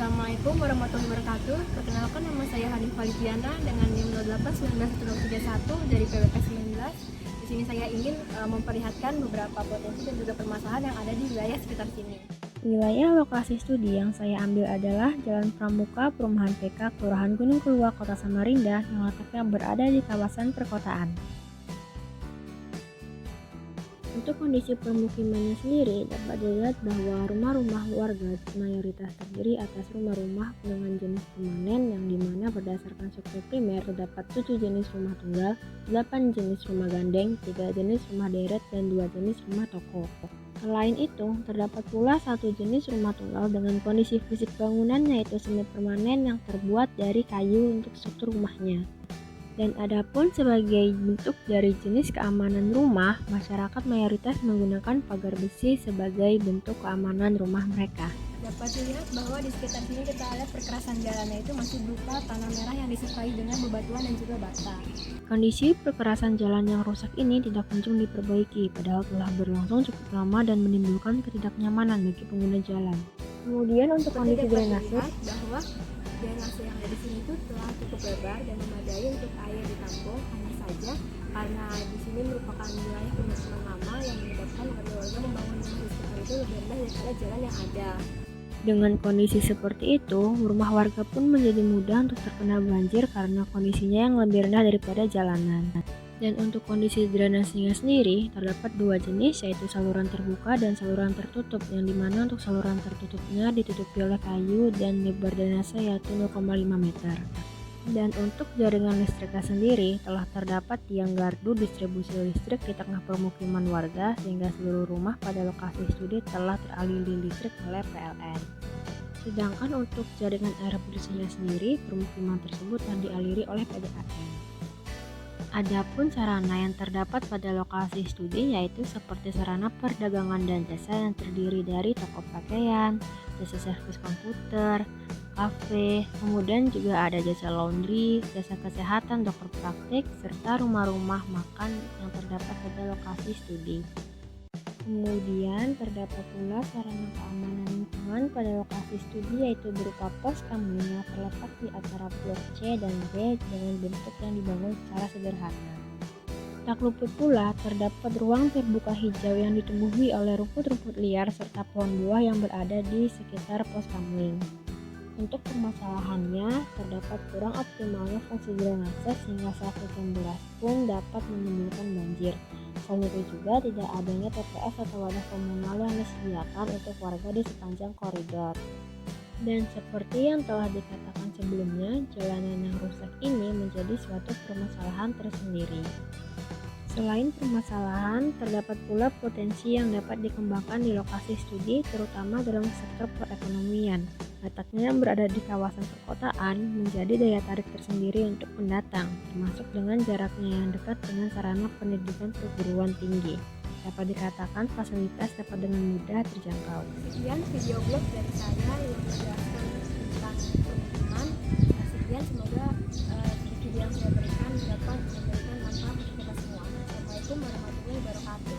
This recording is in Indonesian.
Assalamualaikum warahmatullahi wabarakatuh. Perkenalkan, nama saya Hanifah Lidiana dengan NIM 08191031 dari PWK 19. Di sini saya ingin memperlihatkan beberapa potensi dan juga permasalahan yang ada di wilayah sekitar sini. Wilayah lokasi studi yang saya ambil adalah Jalan Pramuka, Perumahan PK, Kelurahan Gunung Keluar, Kota Samarinda yang letaknya berada di kawasan perkotaan. Untuk kondisi permukimannya sendiri, dapat dilihat bahwa rumah-rumah warga mayoritas terdiri atas rumah-rumah dengan jenis permanen yang dimana berdasarkan struktur primer terdapat 7 jenis rumah tunggal, 8 jenis rumah gandeng, 3 jenis rumah deret, dan 2 jenis rumah toko. Selain itu, terdapat pula satu jenis rumah tunggal dengan kondisi fisik bangunannya yaitu semi permanen yang terbuat dari kayu untuk struktur rumahnya. Dan adapun sebagai bentuk dari jenis keamanan rumah, masyarakat mayoritas menggunakan pagar besi sebagai bentuk keamanan rumah mereka. Dapat dilihat bahwa di sekitar sini kita lihat perkerasan jalannya itu masih berupa tanah merah yang disertai dengan bebatuan dan juga bata. Kondisi perkerasan jalan yang rusak ini tidak kunjung diperbaiki, padahal telah berlangsung cukup lama dan menimbulkan ketidaknyamanan bagi pengguna jalan. Kemudian untuk kondisi drainase, bahwa drainase yang ada di sini itu telah cukup lebar dan memadai untuk air ditampung. Hanya saja karena di sini merupakan wilayah pemukiman lama yang menyebabkan warga membangun rumah di sekitar itu lebih rendah daripada jalan yang ada. Dengan kondisi seperti itu, rumah warga pun menjadi mudah untuk terkena banjir karena kondisinya yang lebih rendah daripada jalanan. Dan untuk kondisi drainasenya sendiri, terdapat dua jenis yaitu saluran terbuka dan saluran tertutup, yang dimana untuk saluran tertutupnya ditutupi oleh kayu dan lebar drainase yaitu 0,5 meter. Dan untuk jaringan listriknya sendiri, telah terdapat tiang gardu distribusi listrik di tengah permukiman warga sehingga seluruh rumah pada lokasi studi telah teraliri listrik oleh PLN. Sedangkan untuk jaringan air bersihnya sendiri, permukiman tersebut telah dialiri oleh PDAM. Adapun sarana yang terdapat pada lokasi studi yaitu seperti sarana perdagangan dan jasa yang terdiri dari toko pakaian, jasa servis komputer, kafe, kemudian juga ada jasa laundry, jasa kesehatan, dokter praktik, serta rumah-rumah makan yang terdapat pada lokasi studi. Kemudian terdapat pula sarana keamanan lingkungan pada lokasi studi yaitu berupa pos kamling yang terletak di antara blok C dan D dengan bentuk yang dibangun secara sederhana. Tak luput pula terdapat ruang terbuka hijau yang ditumbuhi oleh rumput-rumput liar serta pohon buah yang berada di sekitar pos kamling. Untuk permasalahannya, terdapat kurang optimalnya fungsi drainase sehingga saat hujan deras pun dapat menimbulkan banjir. Selain itu juga tidak adanya TPS atau wadah komunal yang disediakan untuk warga di sepanjang koridor. Dan seperti yang telah dikatakan sebelumnya, jalanan yang rusak ini menjadi suatu permasalahan tersendiri. Selain permasalahan, terdapat pula potensi yang dapat dikembangkan di lokasi studi, terutama dalam sektor perekonomian. Letaknya yang berada di kawasan perkotaan menjadi daya tarik tersendiri untuk pendatang, termasuk dengan jaraknya yang dekat dengan sarana pendidikan perguruan tinggi. Dapat dikatakan fasilitas dapat dengan mudah terjangkau. Sekian video blog dari saya yang menjelaskan tentang pemukiman. Sekian, semoga video yang saya berikan dapat memberikan manfaat untuk kita semua. Assalamualaikum warahmatullahi wabarakatuh.